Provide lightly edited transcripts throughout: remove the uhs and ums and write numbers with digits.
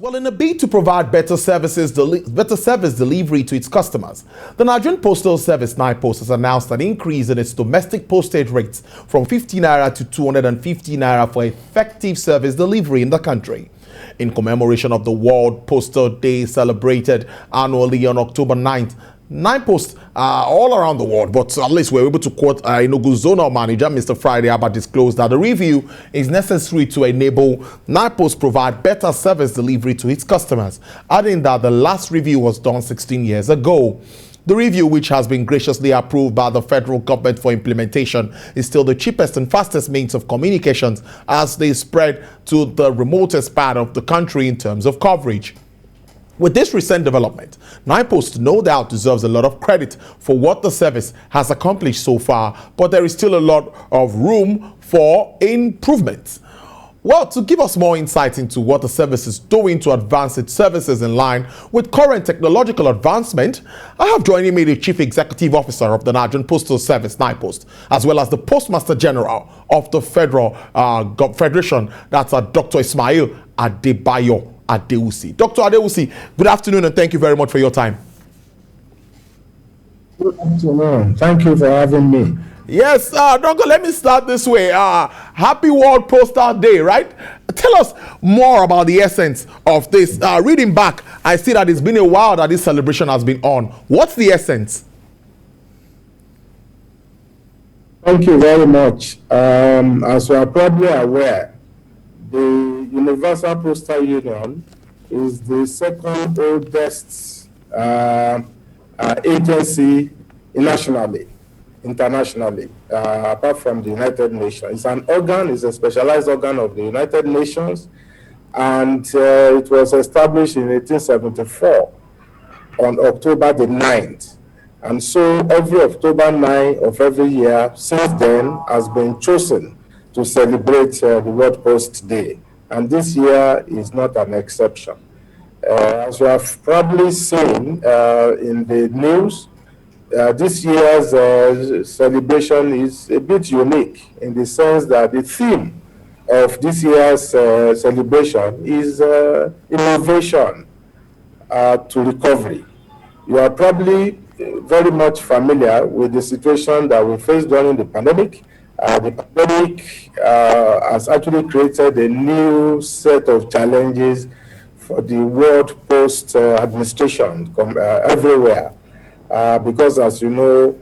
Well, in a bid to provide better service delivery to its customers, the Nigerian Postal Service NIPOST has announced an increase in its domestic postage rates from 50 naira to 250 naira for effective service delivery in the country. In commemoration of the World Postal Day celebrated annually on October 9th, NIPOST all around the world, but at least we're able to quote Enugu Zonal Manager Mr. Friday Abba disclosed that the review is necessary to enable NIPOST provide better service delivery to its customers, adding that the last review was done 16 years ago. The review, which has been graciously approved by the federal government for implementation, is still the cheapest and fastest means of communications as they spread to the remotest part of the country in terms of coverage. With this recent development, NIPOST no doubt deserves a lot of credit for what the service has accomplished so far, but there is still a lot of room for improvement. Well, to give us more insight into what the service is doing to advance its services in line with current technological advancement, I have joining me the Chief Executive Officer of the Nigerian Postal Service, NIPOST, as well as the Postmaster General of the Federal Federation, that's Dr. Ismail Adebayo Adewusi. Dr. Adewusi, good afternoon and thank you very much for your time. Good afternoon. Thank you for having me. Yes, Doctor, let me start this way. Happy World Postal Day, right? Tell us more about the essence of this. Reading back, I see that it's been a while that this celebration has been on. What's the essence? Thank you very much. As you are probably aware, the Universal Postal Union is the second oldest agency internationally, apart from the United Nations. It's an organ, it's a specialized organ of the United Nations, and it was established in 1874 on October the 9th. And so every October 9th of every year since then has been chosen to celebrate the World Post Day. And this year is not an exception. As you have probably seen in the news, this year's celebration is a bit unique in the sense that the theme of this year's celebration is innovation to recovery. You are probably very much familiar with the situation that we faced during the pandemic. The pandemic has actually created a new set of challenges for the World Post Administration everywhere. Because as you know,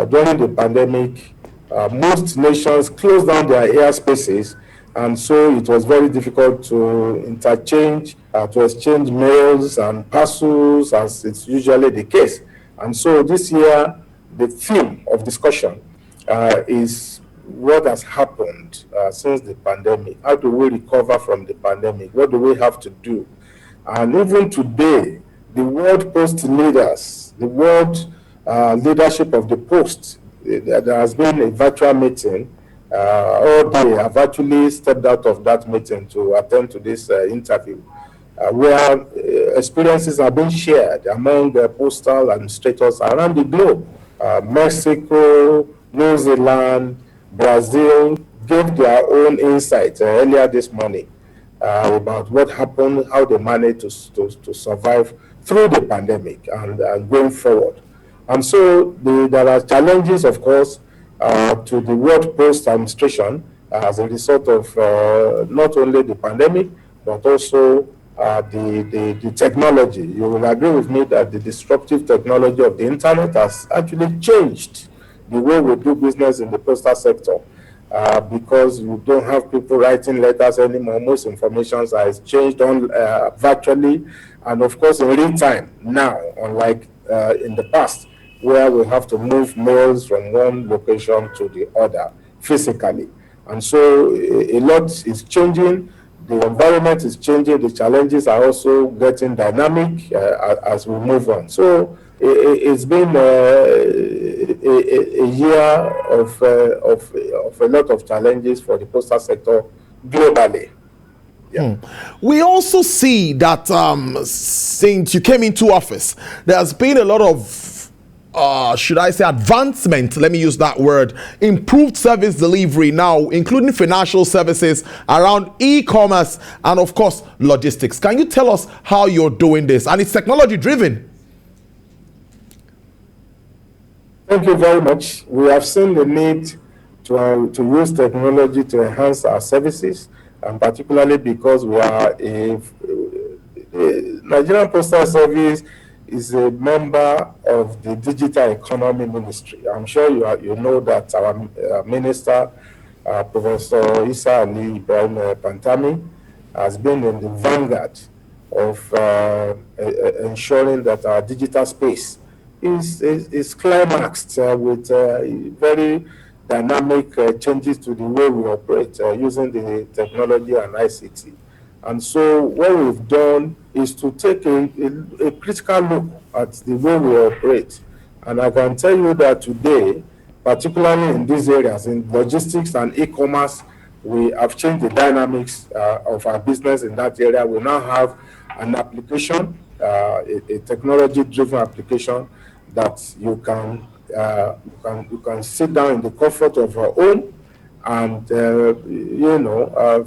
during the pandemic, most nations closed down their airspaces, and so it was very difficult to exchange mails and parcels as it's usually the case. And so this year, the theme of discussion is what has happened since the pandemic. How do we recover from the pandemic? What do we have to do? And even today, the World Post leaders, the world leadership of the Post, there has been a virtual meeting all day. I've actually stepped out of that meeting to attend to this interview, where experiences are being shared among the postal administrators around the globe. Mexico, New Zealand, Brazil gave their own insights earlier this morning about what happened, how they managed to survive through the pandemic and going forward. And so there are challenges, of course, to the World Post Administration as a result of not only the pandemic, but also the technology. You will agree with me that the disruptive technology of the internet has actually changed the way we do business in the postal sector, because you don't have people writing letters anymore. Most information is exchanged virtually, and of course in real time now, unlike in the past, where we have to move mails from one location to the other physically. And so a lot is changing. The environment is changing. The challenges are also getting dynamic as we move on. So it's been a year of a lot of challenges for the postal sector globally. Yeah. We also see that since you came into office, there's been a lot of should I say, advancement, let me use that word, improved service delivery now, including financial services around e-commerce and, of course, logistics. Can you tell us how you're doing this? And it's technology driven. Thank you very much. We have seen the need to use technology to enhance our services, and particularly because we are a Nigerian Postal Service is a member of the Digital Economy Ministry. I'm sure you know that our minister, Professor Isa Ali Ibrahim Pantami, has been in the vanguard of ensuring that our digital space is climaxed with very dynamic changes to the way we operate using the technology and ICT. And so what we've done is to take a critical look at the way we operate. And I can tell you that today, particularly in these areas, in logistics and e-commerce, we have changed the dynamics of our business in that area. We now have an application, a technology-driven application that you can sit down in the comfort of your home and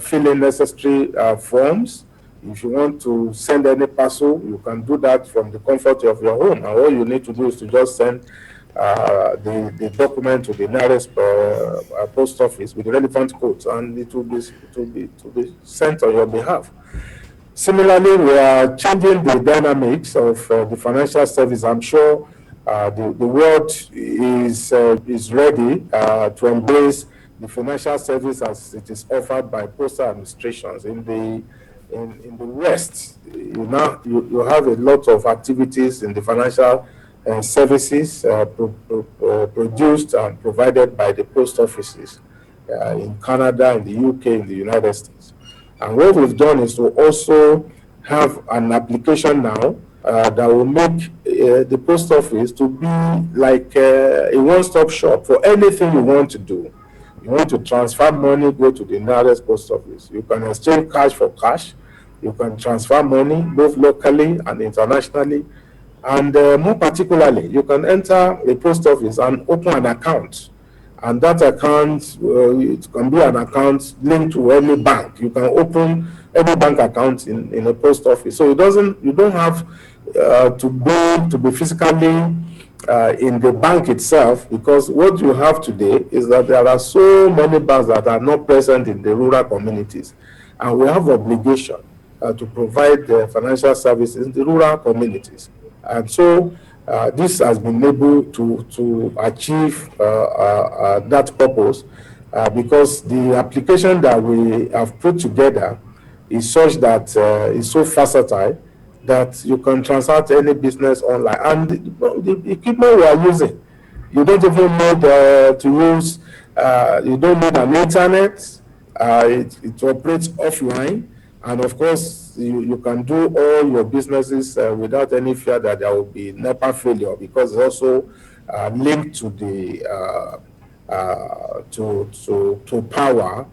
fill in necessary forms. If you want to send any parcel, you can do that from the comfort of your home. And all you need to do is to just send the document to the nearest post office with the relevant codes, and it will be sent on your behalf. Similarly, we are changing the dynamics of the financial service. I'm sure the world is ready to embrace the financial service as it is offered by postal administrations. In the West, you have a lot of activities in the financial services produced and provided by the post offices in Canada, in the UK, in the United States. And what we've done is to also have an application now that will make the post office to be like a one-stop shop for anything you want to do. You want to transfer money, go to the nearest post office. You can exchange cash for cash. You can transfer money both locally and internationally. And more particularly, you can enter a post office and open an account. And that account, it can be an account linked to any bank. You can open any bank account in a post office. So you don't have to be physically in the bank itself, because what you have today is that there are so many banks that are not present in the rural communities, and we have obligation to provide financial services in the rural communities. And so this has been able to achieve that purpose because the application that we have put together is such that it's so versatile that you can transact any business online. And the equipment we are using, you don't even need to use, you don't need an internet, it operates offline. And of course, you can do all your businesses without any fear that there will be NEPA failure, because it's also linked to the to power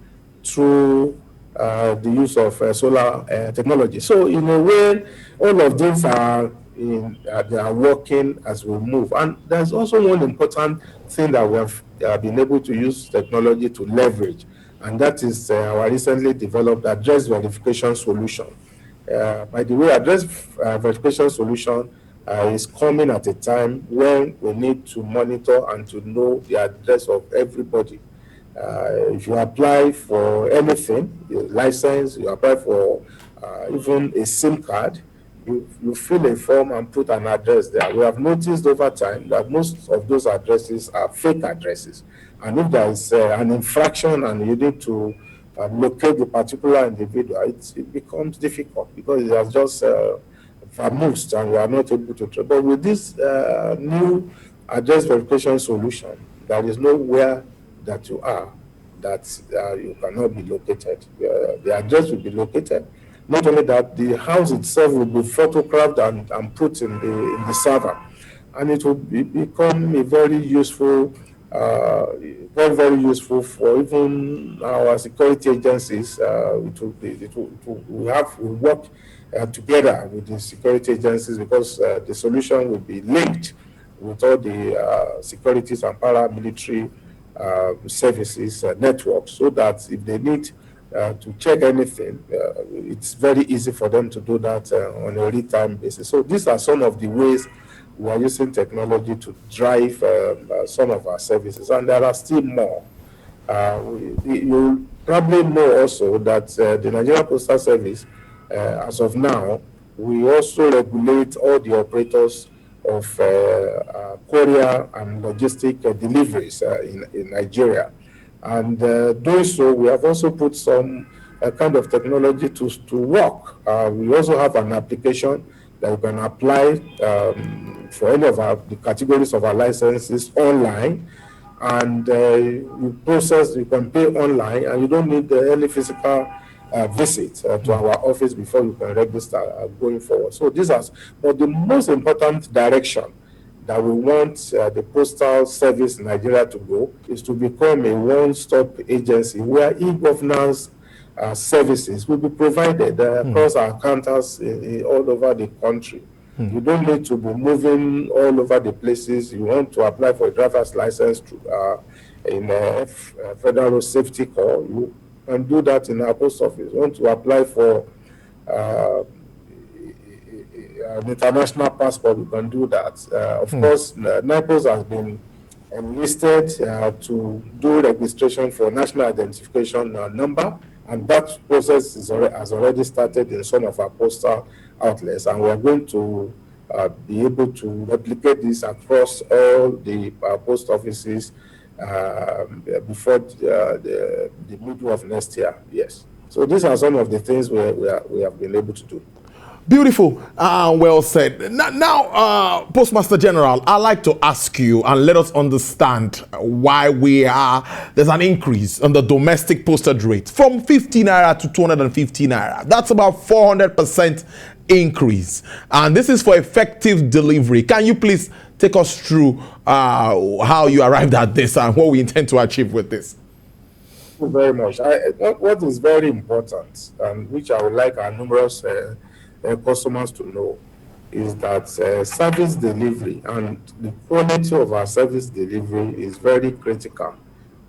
through the use of solar technology. So in a way, all of these are they are working as we move. And there's also one important thing that we have been able to use technology to leverage, and that is our recently developed address verification solution. By the way, address verification solution is coming at a time when we need to monitor and to know the address of everybody. If you apply for anything, your license, you apply for even a SIM card, you fill a form and put an address there. We have noticed over time that most of those addresses are fake addresses. And if there is an infraction and you need to locate the particular individual, it becomes difficult because it has just vamoosed and we are not able to trace. But with this new address verification solution, there is nowhere that you are that you cannot be located. The address will be located. Not only that, the house itself will be photographed and put in the server, and it will become a very useful, very useful for even our security agencies. We work together with the security agencies because the solution will be linked with all the securities and paramilitary services networks, so that if they need to check anything, it's very easy for them to do that on a real-time basis. So these are some of the ways we are using technology to drive some of our services, and there are still more. You probably know also that the Nigerian Postal Service, as of now, we also regulate all the operators of courier and logistic deliveries in Nigeria. And doing so, we have also put some kind of technology to work. We also have an application that we can apply for any of the categories of our licenses online, and you can pay online, and you don't need any physical visit to our office before you can register going forward. So but the most important direction that we want the Postal Service in Nigeria to go is to become a one-stop agency where e-governance services will be provided across our counters all over the country. You don't need to be moving all over the places. You want to apply for a driver's license in a Federal Safety Corps, you can do that in our post office. You want to apply for an international passport, you can do that. Of course, NIPOST has been enlisted to do registration for national identification number, and that process has already started in some of our postal outlets, and we are going to be able to replicate this across all the post offices before the middle of next year. Yes. So these are some of the things we have been able to do. Beautiful. Well said. Now, Postmaster General, I'd like to ask you and let us understand why there's an increase on the domestic postage rate from 50 naira to 250 naira. That's about 400% increase. And this is for effective delivery. Can you please take us through how you arrived at this and what we intend to achieve with this? Thank you very much. What is very important, and which I would like our numerous customers to know, is that service delivery and the quality of our service delivery is very critical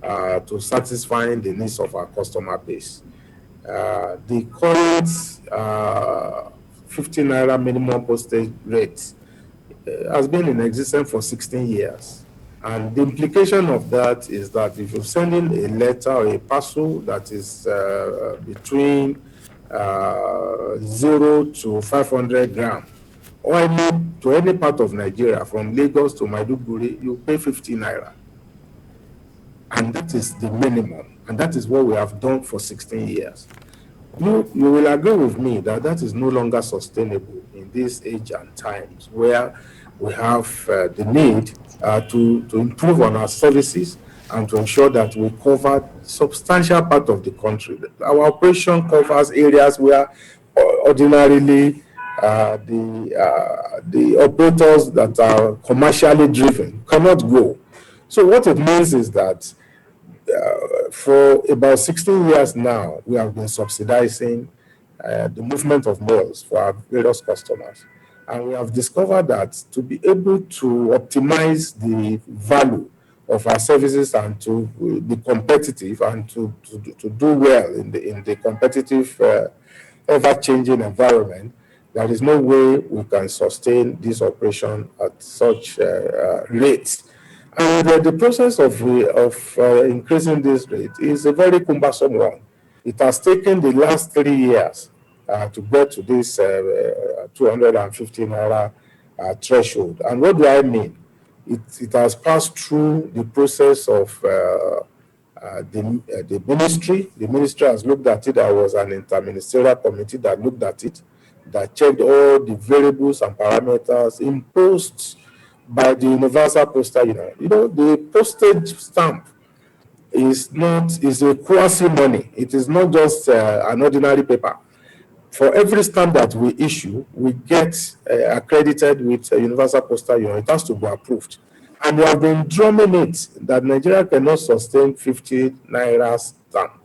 to satisfying the needs of our customer base. The current 50 naira minimum postage rate has been in existence for 16 years. And the implication of that is that if you're sending a letter or a parcel that is between 0 to 500 grams, or to any part of Nigeria, from Lagos to Maiduguri, you pay 50 naira. And that is the minimum. And that is what we have done for 16 years. You will agree with me that that is no longer sustainable in this age and times, where we have the need to improve on our services and to ensure that we cover substantial part of the country. Our operation covers areas where ordinarily the operators that are commercially driven cannot go. So what it means is that for about 16 years now, we have been subsidizing the movement of mails for our various customers. And we have discovered that to be able to optimize the value of our services and to be competitive and to do well in the competitive, ever-changing environment, there is no way we can sustain this operation at such rates. And the process of increasing this rate is a very cumbersome one. It has taken the last 3 years to get to this 250 naira threshold. And what do I mean? It has passed through the process of the ministry. The ministry has looked at it. There was an interministerial committee that looked at it, that checked all the variables and parameters imposed by the Universal Postal Union. You know, the postage stamp is a quasi money. It is not just an ordinary paper. For every stamp that we issue, we get accredited with Universal Postal Union. It has to be approved. And we have been drumming it that Nigeria cannot sustain 50 naira stamp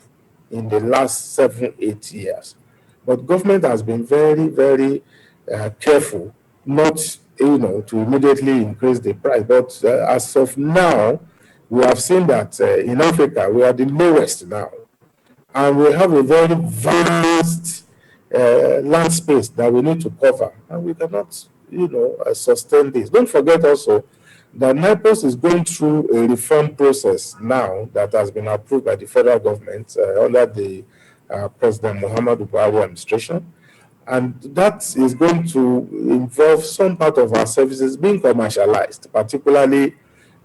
in the last 7-8 years. But government has been very, very careful not to immediately increase the price. But as of now, we have seen that in Africa, we are the lowest now. And we have a very vast land space that we need to cover. And we cannot, sustain this. Don't forget also that NIPOST is going through a reform process now that has been approved by the federal government under the President Muhammadu Buhari administration. And that is going to involve some part of our services being commercialized, particularly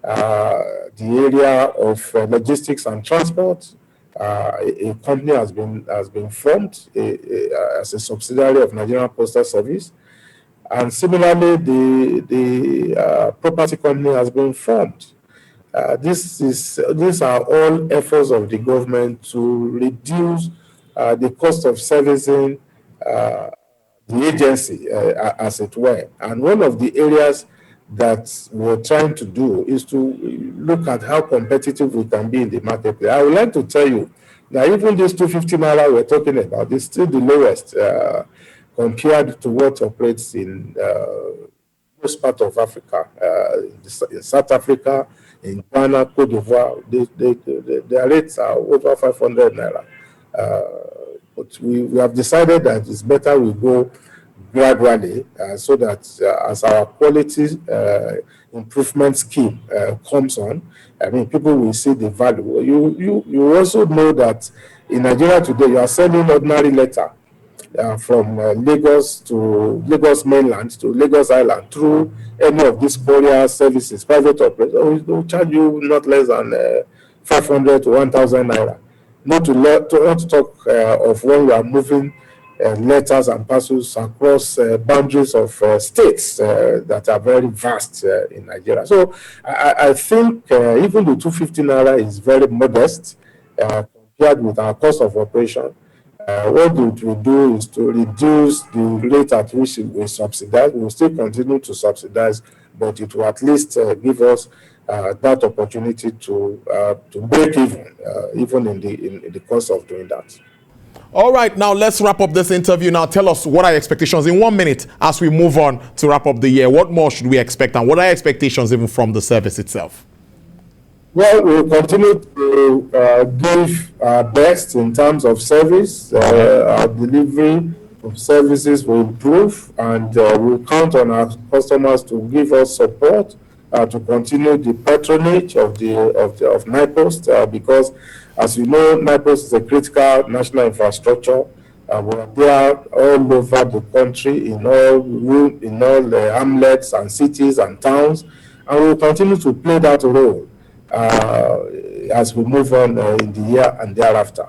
the area of logistics and transport. A company has been formed as a subsidiary of Nigerian Postal Service, and similarly, the property company has been formed. These are all efforts of the government to reduce the cost of servicing the agency, as it were. And one of the areas that we're trying to do is to look at how competitive we can be in the marketplace. I would like to tell you that even this 250 naira we're talking about is still the lowest compared to what operates in most part of Africa, in South Africa, in Ghana, Cote d'Ivoire. Their rates are over 500 naira. But we have decided that it's better we go gradually so that as our quality improvement scheme comes on, I mean, people will see the value. You also know that in Nigeria today, you are sending ordinary letter from Lagos to Lagos mainland to Lagos Island through any of these courier services, private operators. They will charge you not less than 500 to 1,000 naira. Not to talk of when we are moving letters and parcels across boundaries of states that are very vast in Nigeria. So I think even the 250 naira is very modest compared with our cost of operation. What we do is to reduce the rate at which we subsidize. We will still continue to subsidize, but it will at least give us that opportunity to break even in the course of doing that. All right, now let's wrap up this interview. Now tell us what are your expectations in 1 minute as we move on to wrap up the year. What more should we expect, and what are your expectations even from the service itself? Well, we'll continue to give our best in terms of service. Our delivery of services will improve, and we'll count on our customers to give us support to continue the patronage of NIPOST, because, as you know, NIPOST is a critical national infrastructure. We're there all over the country, in all the hamlets and cities and towns, and we'll continue to play that role as we move on in the year and thereafter.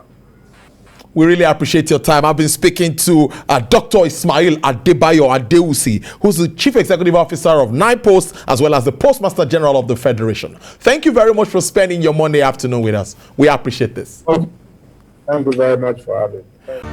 We really appreciate your time. I've been speaking to Dr. Ismail Adebayo Adewusi, who's the Chief Executive Officer of NIPOST, as well as the Postmaster General of the Federation. Thank you very much for spending your Monday afternoon with us. We appreciate this. Thank you very much for having me.